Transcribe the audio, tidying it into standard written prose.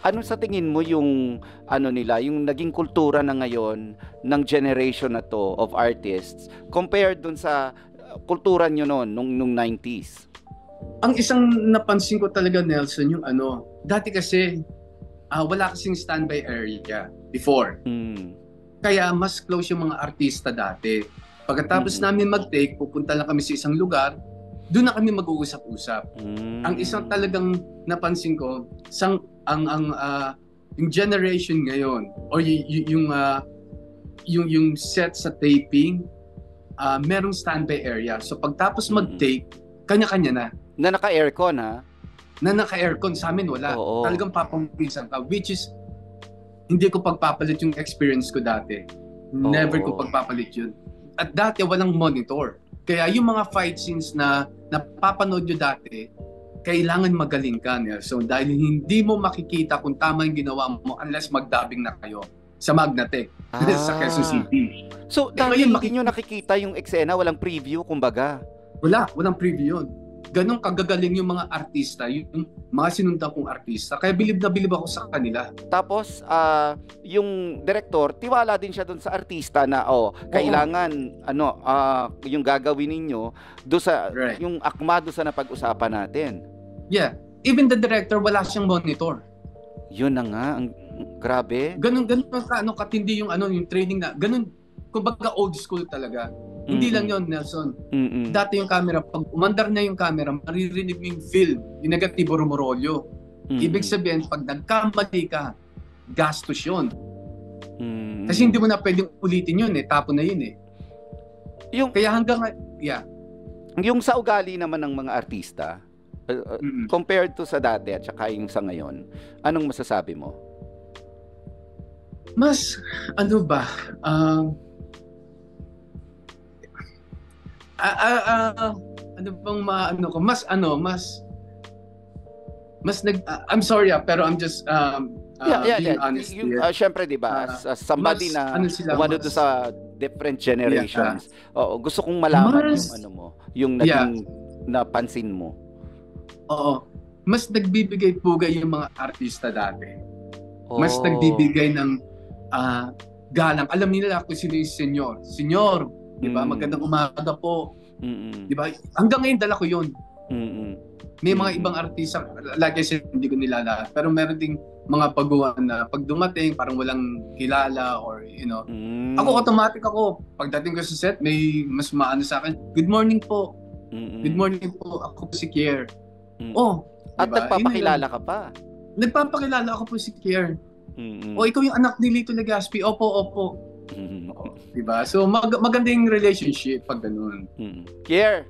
ano sa tingin mo yung ano nila, yung naging kultura na ngayon ng generation na to of artists compared dun sa kultura nyo noon nung 90s? Ang isang napansin ko talaga, Nelson, yung dati kasi wala kasing standby area before. Mm. Kaya mas close yung mga artista dati. Pagkatapos namin mag-take, pupunta lang kami sa isang lugar, doon na kami mag-uusap-usap. Ang isang talagang napansin ko, yung generation ngayon or yung set sa taping, merong standby area. So pagtapos mag-take, kanya-kanya na. Na naka-aircon, ha? Na naka-aircon, sa amin wala. Oo. Talagang papawisan ka, which is hindi ko pagpapalit yung experience ko dati. Never ko pagpapalit yun. At dati walang monitor. Kaya yung mga fight scenes na napapanood nyo dati, kailangan magaling ka, Nelson. Dahil hindi mo makikita kung tama yung ginawa mo unless mag-dubbing na kayo sa Magnatec sa Quezon City. So, dahil hindi nyo nakikita yung eksena, walang preview, kumbaga? Walang preview yun. Ganon kagagaling yung mga artista, yung mga sinundan kong artista. Kaya bilib na bilib ako sa kanila. Tapos, yung director, tiwala din siya doon sa artista na, kailangan, yung gagawin ninyo, do sa, yung akma do sa napag-usapan natin. Yeah. Even the director, wala siyang monitor. Yun na nga, ang grabe. Ganon katindi yung yung training na, ganon, kumbaga old school talaga. Hindi lang yon, Nelson. Dati yung camera, pag umandar na yung camera, maririnig mo yung film, yung negatibo rumorolyo. Ibig sabihin, pag nagkamali ka, gastos yun. Kasi hindi mo na pwedeng ulitin yun tapon na yun Kaya hanggang, yung sa ugali naman ng mga artista, compared to sa dati at saka yung sa ngayon, anong masasabi mo? Mas, I'm sorry pero I'm just being honest here. Syempre, di ba, somebody na umano doon sa different generations. Gusto kong malaman yung yung naging napansin mo. Oo. Mas nagbibigay pugay yung mga artista dati. Mas nagbibigay ng galang. Alam nila kung sino yung senyor. Di ba? Magandang umaga po. Di ba? Hanggang ngayon dala ko yun. May mga ibang artista, lagi siya hindi ko nilala. Pero meron ding mga baguhan na pag dumating, parang walang kilala or, Ako, automatic ako. Pagdating ko sa set, may mas maano sa akin, good morning po. Good morning po. Ako po si Kier. At diba? Nagpapakilala ka pa. Nagpapakilala ako po si Kier. Ikaw yung anak ni Lito Legaspi. Opo. Diba? So maganda yung relationship pag ganun. Kier,